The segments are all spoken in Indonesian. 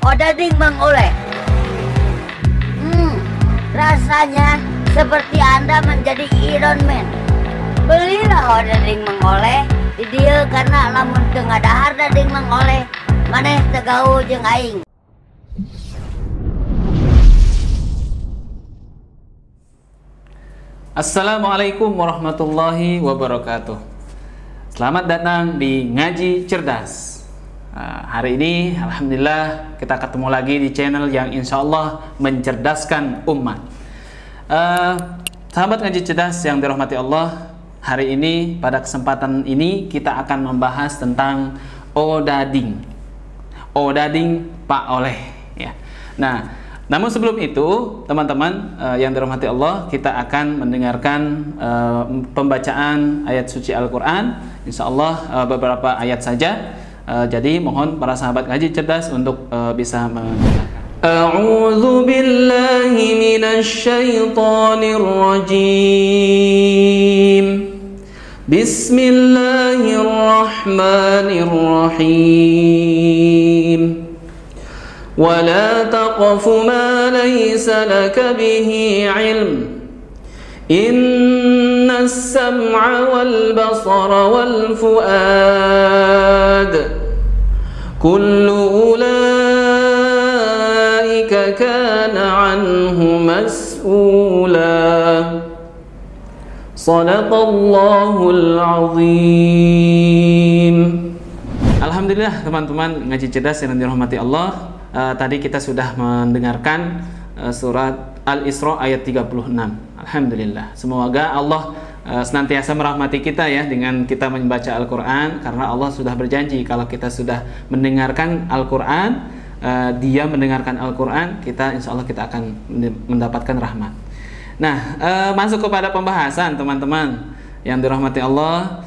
odading mengoleh. Rasanya seperti Anda menjadi Iron Man. Belilah odading mengoleh di dia karena lamun teu ngadahar dading mengoleh maneh teu gaul jeung aing. Assalamualaikum warahmatullahi wabarakatuh. Selamat datang di Ngaji Cerdas. Hari ini alhamdulillah kita ketemu lagi di channel yang insya Allah mencerdaskan umat. Sahabat Ngaji Cerdas yang dirahmati Allah, hari ini pada kesempatan ini kita akan membahas tentang odading. Odading Pak Oleh ya. Nah, namun sebelum itu, teman-teman yang dirahmati Allah, kita akan mendengarkan pembacaan ayat suci Al-Quran. Insya Allah beberapa ayat saja. Jadi mohon para sahabat Ngaji Cerdas untuk bisa mendengarkan. A'udzu billahi minasy syaithanir rajim. Bismillahirrahmanirrahim. ولا تقف ما ليس لك به علم إن السمع والبصر والفؤاد كل أولئك كان عنه مسؤولا صدق الله العظيم. Alhamdulillah teman-teman Ngaji Cerdas yang dirahmati Allah. Tadi kita sudah mendengarkan surat Al-Isra ayat 36. Alhamdulillah. Semoga Allah senantiasa merahmati kita ya dengan kita membaca Al-Quran, karena Allah sudah berjanji kalau kita sudah mendengarkan Al-Quran, dia mendengarkan Al-Quran, kita insya Allah kita akan mendapatkan rahmat. Nah, masuk kepada pembahasan teman-teman yang dirahmati Allah,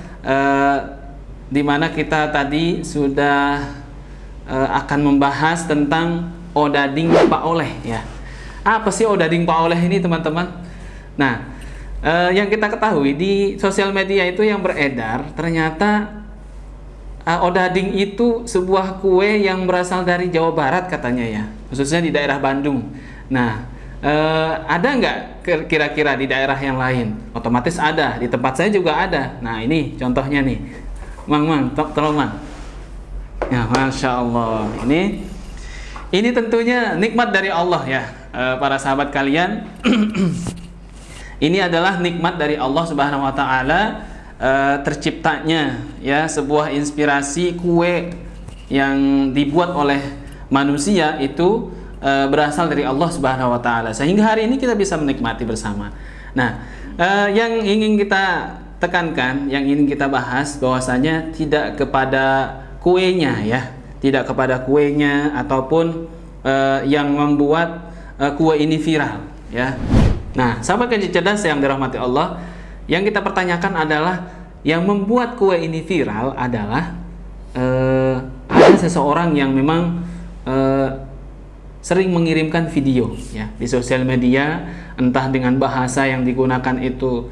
di mana kita tadi sudah akan membahas tentang odading Pak Oleh ya. Apa sih odading Pak Oleh ini teman-teman? Nah, yang kita ketahui di sosial media itu yang beredar, ternyata odading itu sebuah kue yang berasal dari Jawa Barat katanya ya, khususnya di daerah Bandung. Nah, ada nggak kira-kira di daerah yang lain? Otomatis ada, di tempat saya juga ada. Nah, ini contohnya nih, Mang, tolong Mang. Ya, Masya Allah. Ini tentunya nikmat dari Allah ya, para sahabat kalian. Ini adalah nikmat dari Allah Subhanahu Wa Taala, terciptanya ya sebuah inspirasi kue yang dibuat oleh manusia itu berasal dari Allah Subhanahu Wa Taala, sehingga hari ini kita bisa menikmati bersama. Nah, yang ingin kita tekankan, yang ingin kita bahas, bahwasanya tidak kepada kuenya ya, tidak kepada kuenya ataupun yang membuat kue ini viral ya. Nah, sahabat Ngaji Cerdas yang dirahmati Allah, yang kita pertanyakan adalah yang membuat kue ini viral adalah ada seseorang yang memang sering mengirimkan video ya di sosial media, entah dengan bahasa yang digunakan itu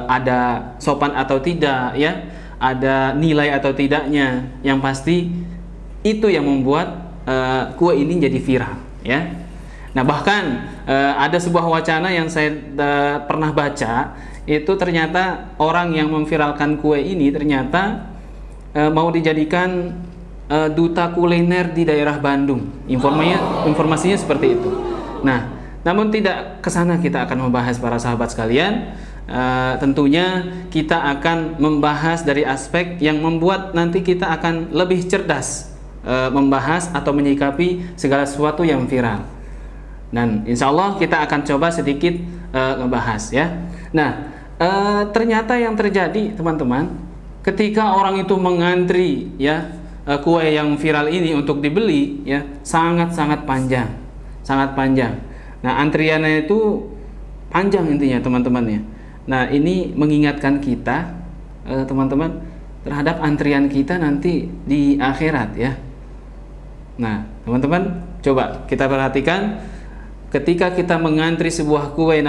ada sopan atau tidak ya, ada nilai atau tidaknya, yang pasti itu yang membuat kue ini jadi viral ya. Nah, bahkan ada sebuah wacana yang saya pernah baca, itu ternyata orang yang memviralkan kue ini ternyata mau dijadikan duta kuliner di daerah Bandung. Informasinya seperti itu. Nah, namun tidak kesana kita akan membahas para sahabat sekalian. Tentunya kita akan membahas dari aspek yang membuat nanti kita akan lebih cerdas membahas atau menyikapi segala sesuatu yang viral. Dan insya Allah kita akan coba sedikit ngebahas ya. Nah, ternyata yang terjadi teman-teman, ketika orang itu mengantri ya kue yang viral ini untuk dibeli ya, sangat-sangat panjang, sangat panjang. Nah, antriannya itu panjang intinya teman-teman ya. Nah, ini mengingatkan kita teman-teman terhadap antrian kita nanti di akhirat ya. Nah, teman-teman coba kita perhatikan, ketika kita mengantri sebuah kue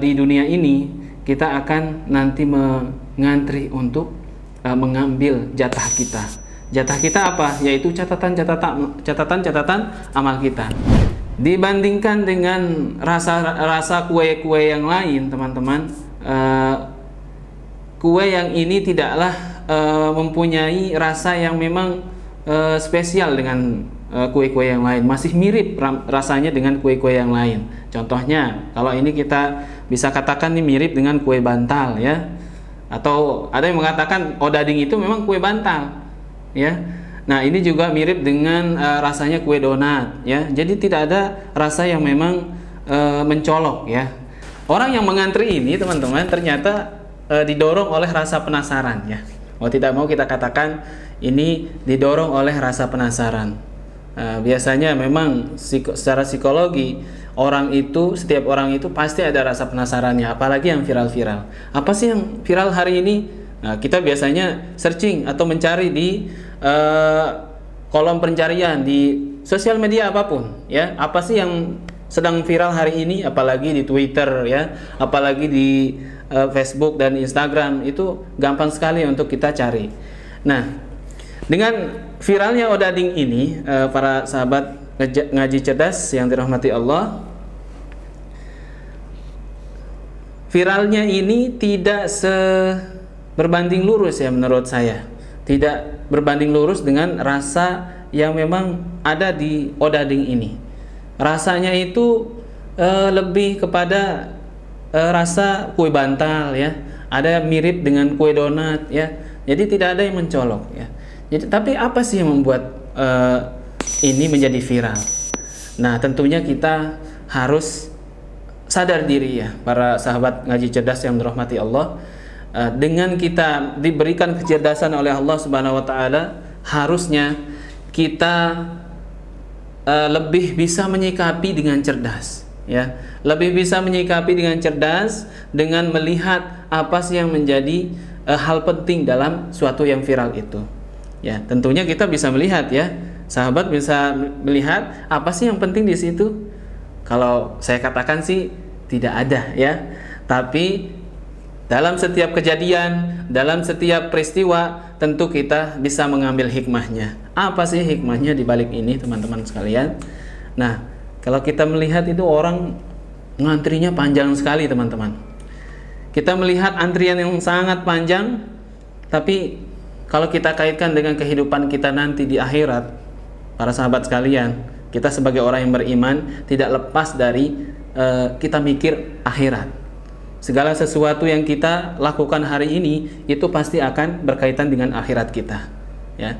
di dunia ini, kita akan nanti mengantri untuk mengambil jatah kita. Jatah kita apa? Yaitu catatan amal kita. Dibandingkan dengan rasa kue-kue yang lain, teman-teman, kue yang ini tidaklah mempunyai rasa yang memang spesial dengan kue-kue yang lain, masih mirip rasanya dengan kue-kue yang lain. Contohnya, kalau ini kita bisa katakan ini mirip dengan kue bantal ya, atau ada yang mengatakan odading itu memang kue bantal ya. Nah, ini juga mirip dengan rasanya kue donat ya. Jadi tidak ada rasa yang memang mencolok ya. Orang yang mengantri ini, teman-teman, ternyata didorong oleh rasa penasaran ya. Mau tidak mau kita katakan ini didorong oleh rasa penasaran. Biasanya memang secara psikologi setiap orang itu pasti ada rasa penasarannya, apalagi yang viral-viral. Apa sih yang viral hari ini? Nah, kita biasanya searching atau mencari di kolom pencarian di sosial media apapun ya. Apa sih yang sedang viral hari ini? Apalagi di Twitter ya, apalagi di Facebook dan Instagram, itu gampang sekali untuk kita cari. Nah, dengan viralnya odading ini, para sahabat ngaji cerdas yang dirahmati Allah, viralnya ini tidak berbanding lurus ya menurut saya. Tidak berbanding lurus dengan rasa yang memang ada di odading ini. Rasanya itu lebih kepada rasa kue bantal ya. Ada mirip dengan kue donat ya. Jadi tidak ada yang mencolok ya. Jadi, tapi apa sih yang membuat ini menjadi viral? Nah, tentunya kita harus sadar diri ya, para sahabat ngaji cerdas yang dirahmati Allah. Dengan kita diberikan kecerdasan oleh Allah Subhanahu wa taala, harusnya kita lebih bisa menyikapi dengan cerdas ya. Lebih bisa menyikapi dengan cerdas dengan melihat apa sih yang menjadi hal penting dalam suatu yang viral itu. Ya, tentunya kita bisa melihat ya. Sahabat bisa melihat apa sih yang penting di situ. Kalau saya katakan sih tidak ada ya. Tapi dalam setiap kejadian, dalam setiap peristiwa, tentu kita bisa mengambil hikmahnya. Apa sih hikmahnya di balik ini, teman-teman sekalian? Nah, kalau kita melihat itu orang ngantrinya panjang sekali, teman-teman. Kita melihat antrian yang sangat panjang, tapi kalau kita kaitkan dengan kehidupan kita nanti di akhirat, para sahabat sekalian, kita sebagai orang yang beriman tidak lepas dari kita mikir akhirat. Segala sesuatu yang kita lakukan hari ini itu pasti akan berkaitan dengan akhirat kita ya.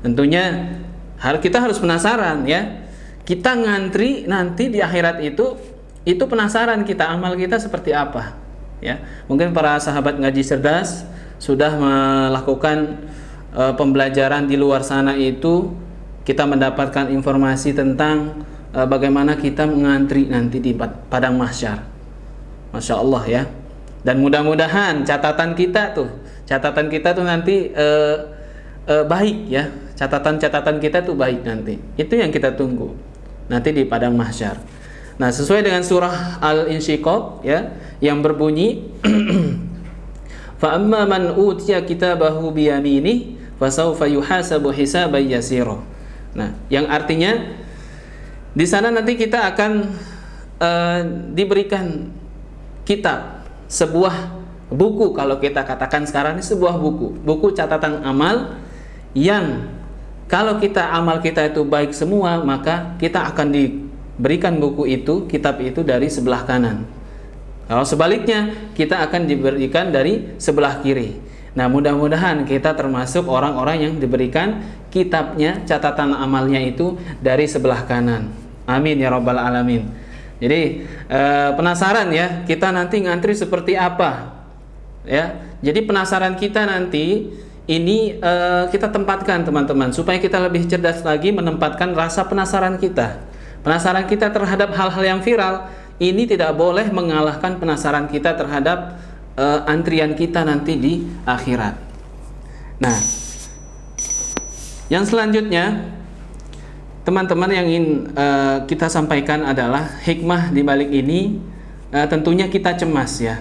Tentunya kita harus penasaran ya. Kita ngantri nanti di akhirat itu penasaran kita, amal kita seperti apa ya. Mungkin para sahabat ngaji cerdas sudah melakukan pembelajaran di luar sana, itu kita mendapatkan informasi tentang bagaimana kita mengantri nanti di padang mahsyar. Masya Allah ya. Dan mudah-mudahan catatan kita tuh nanti baik ya. Catatan kita tuh baik nanti. Itu yang kita tunggu nanti di padang mahsyar. Nah, sesuai dengan surah Al-Insyiqaq ya, yang berbunyi fa amma man utiya kitabahu biyamini fasawfa yuhasabu hisaban yasira. Nah, yang artinya di sana nanti kita akan diberikan kitab, sebuah buku, kalau kita katakan sekarang ini sebuah buku catatan amal, yang kalau amal kita itu baik semua, maka kita akan diberikan buku itu, kitab itu dari sebelah kanan. Kalau sebaliknya, kita akan diberikan dari sebelah kiri. Nah, mudah-mudahan kita termasuk orang-orang yang diberikan kitabnya, catatan amalnya itu dari sebelah kanan. Amin ya rabbal alamin. Jadi penasaran ya, kita nanti ngantri seperti apa ya. Jadi penasaran kita nanti ini kita tempatkan, teman-teman, supaya kita lebih cerdas lagi menempatkan rasa penasaran kita. Penasaran kita terhadap hal-hal yang viral ini tidak boleh mengalahkan penasaran kita terhadap antrian kita nanti di akhirat. Nah, yang selanjutnya, teman-teman, yang ingin kita sampaikan adalah hikmah di balik ini. Tentunya kita cemas ya.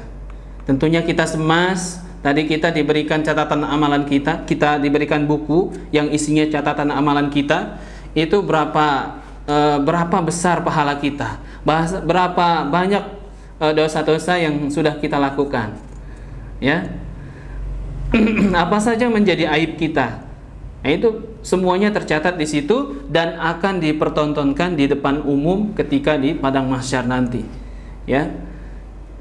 Tentunya kita cemas Tadi kita diberikan catatan amalan kita, kita diberikan buku yang isinya catatan amalan kita. Itu berapa besar pahala kita, berapa banyak dosa-dosa yang sudah kita lakukan, ya. Apa saja menjadi aib kita. Nah, itu semuanya tercatat di situ dan akan dipertontonkan di depan umum ketika di padang mahsyar nanti, ya.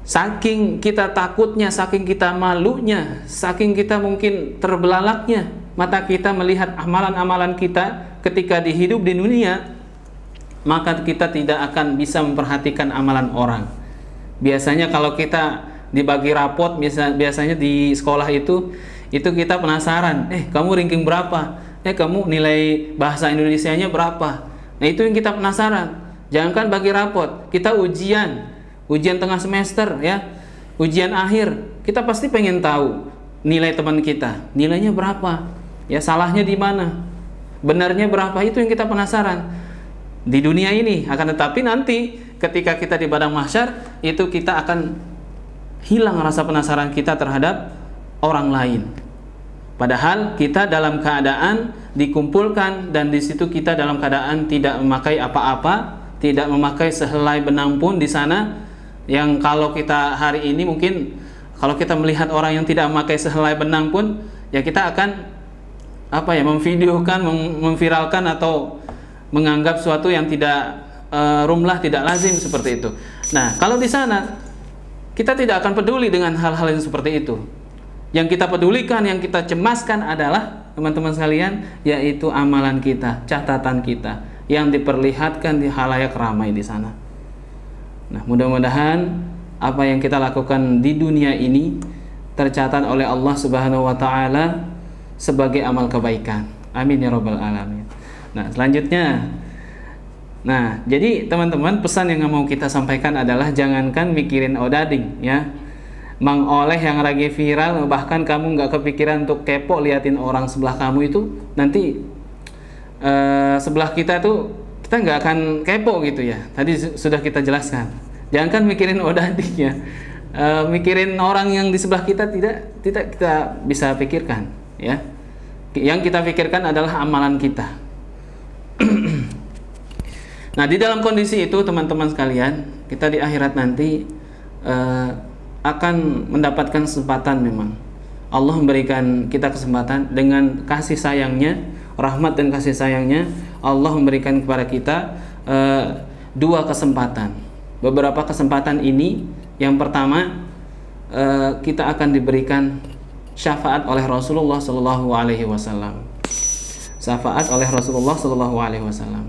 Saking kita takutnya, saking kita malunya, saking kita mungkin terbelalaknya mata kita melihat amalan-amalan kita ketika hidup di dunia, maka kita tidak akan bisa memperhatikan amalan orang. Biasanya kalau kita dibagi rapot, biasanya di sekolah itu kita penasaran, kamu ranking berapa? Kamu nilai bahasa Indonesianya berapa? Nah, itu yang kita penasaran. Jangankan bagi rapot, kita ujian tengah semester, ya, ujian akhir, kita pasti pengen tahu nilai teman kita, nilainya berapa, ya, salahnya di mana, benarnya berapa. Itu yang kita penasaran di dunia ini. Akan tetapi nanti ketika kita di padang mahsyar, itu kita akan hilang rasa penasaran kita terhadap orang lain. Padahal kita dalam keadaan dikumpulkan dan di situ kita dalam keadaan tidak memakai apa-apa, tidak memakai sehelai benang pun di sana. Yang kalau kita hari ini mungkin kalau kita melihat orang yang tidak memakai sehelai benang pun, ya kita akan memvideokan, memviralkan atau menganggap suatu yang tidak rumlah, tidak lazim seperti itu. Nah, kalau di sana kita tidak akan peduli dengan hal-hal yang seperti itu. Yang kita pedulikan, yang kita cemaskan adalah, teman-teman sekalian, yaitu amalan kita, catatan kita yang diperlihatkan di halayak ramai di sana. Nah, mudah-mudahan apa yang kita lakukan di dunia ini tercatat oleh Allah Subhanahu wa taala sebagai amal kebaikan. Amin ya rabbal alamin. Nah, selanjutnya, jadi teman-teman, pesan yang mau kita sampaikan adalah jangankan mikirin odading, ya. Mang Oleh yang lagi viral, bahkan kamu nggak kepikiran untuk kepo liatin orang sebelah kamu itu, nanti sebelah kita tuh kita nggak akan kepo gitu, ya. Tadi sudah kita jelaskan. Jangankan mikirin odading, ya, mikirin orang yang di sebelah kita tidak kita bisa pikirkan, ya. Yang kita pikirkan adalah amalan kita. Nah, di dalam kondisi itu, teman-teman sekalian, kita di akhirat nanti akan mendapatkan kesempatan. Memang Allah memberikan kita kesempatan dengan kasih sayangnya, rahmat dan kasih sayangnya. Allah memberikan kepada kita dua kesempatan. Beberapa kesempatan ini, yang pertama, kita akan diberikan syafaat oleh Rasulullah Shallallahu Alaihi Wasallam. Syafaat oleh Rasulullah Shallallahu Alaihi Wasallam.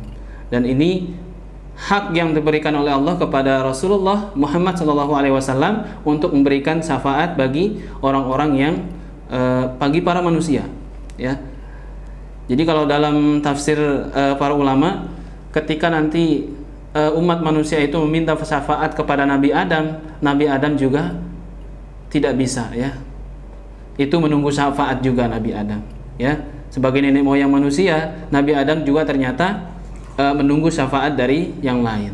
Dan ini hak yang diberikan oleh Allah kepada Rasulullah Muhammad Shallallahu Alaihi Wasallam untuk memberikan syafaat bagi orang-orang yang bagi para manusia, ya. Jadi kalau dalam tafsir para ulama, ketika nanti umat manusia itu meminta syafaat kepada Nabi Adam juga tidak bisa, ya. Itu menunggu syafaat juga Nabi Adam, ya. Sebagai nenek moyang manusia, Nabi Adam juga ternyata menunggu syafaat dari yang lain.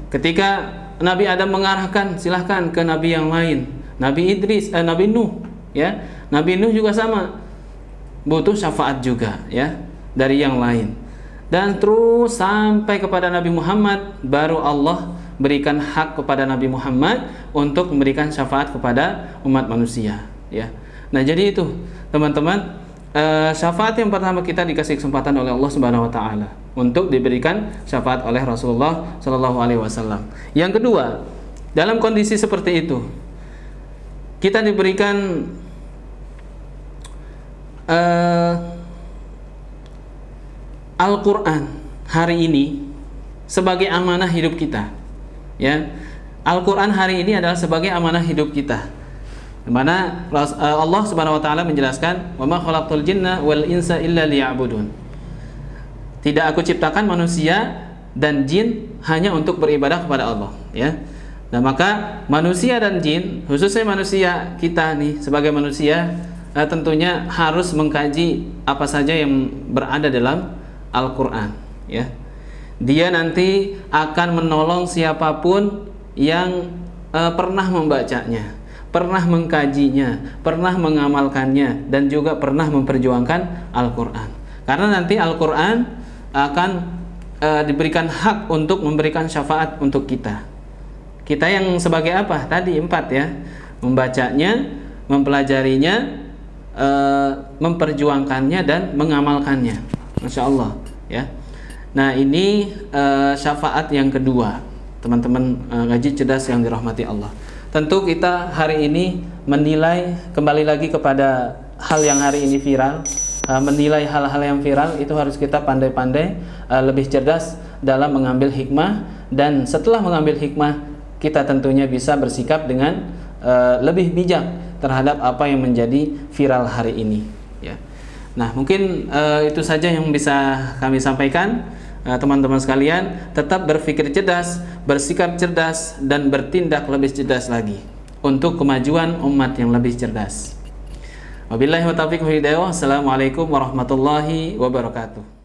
Ketika Nabi Adam mengarahkan, silahkan ke Nabi yang lain, Nabi Idris, Nabi Nuh, ya. Nabi Nuh juga sama, butuh syafaat juga, ya, dari yang lain. Dan terus sampai kepada Nabi Muhammad, baru Allah berikan hak kepada Nabi Muhammad untuk memberikan syafaat kepada umat manusia, ya. Nah, jadi itu, teman-teman, syafaat yang pertama kita dikasih kesempatan oleh Allah Subhanahu wa taala untuk diberikan syafaat oleh Rasulullah Shallallahu alaihi wasallam. Yang kedua, dalam kondisi seperti itu, kita diberikan Al-Quran hari ini sebagai amanah hidup kita, ya. Al-Quran hari ini adalah sebagai amanah hidup kita, di mana Allah Subhanahu wa taala menjelaskan, "Wa ma khalaqtul jinna wal insa illa liya'budun." Tidak aku ciptakan manusia dan jin hanya untuk beribadah kepada Allah, ya. Nah, maka manusia dan jin, khususnya manusia kita nih sebagai manusia, tentunya harus mengkaji apa saja yang berada dalam Al-Quran, ya. Dia nanti akan menolong siapapun yang pernah membacanya, pernah mengkajinya, pernah mengamalkannya, dan juga pernah memperjuangkan Al-Quran. Karena nanti Al-Quran akan diberikan hak untuk memberikan syafaat untuk kita. Kita yang sebagai apa? Tadi 4 ya, membacanya, mempelajarinya, memperjuangkannya, dan mengamalkannya. Masya Allah ya. Nah ini syafaat yang kedua, teman-teman ngaji cerdas yang dirahmati Allah. Tentu kita hari ini menilai, kembali lagi kepada hal yang hari ini viral, menilai hal-hal yang viral itu harus kita pandai-pandai, lebih cerdas dalam mengambil hikmah, dan setelah mengambil hikmah kita tentunya bisa bersikap dengan lebih bijak terhadap apa yang menjadi viral hari ini ya. Nah mungkin itu saja yang bisa kami sampaikan. Teman-teman sekalian, tetap berpikir cerdas, bersikap cerdas, dan bertindak lebih cerdas lagi untuk kemajuan umat yang lebih cerdas. Wabillahi wa taufiq wa hidayah. Assalamualaikum warahmatullahi wabarakatuh.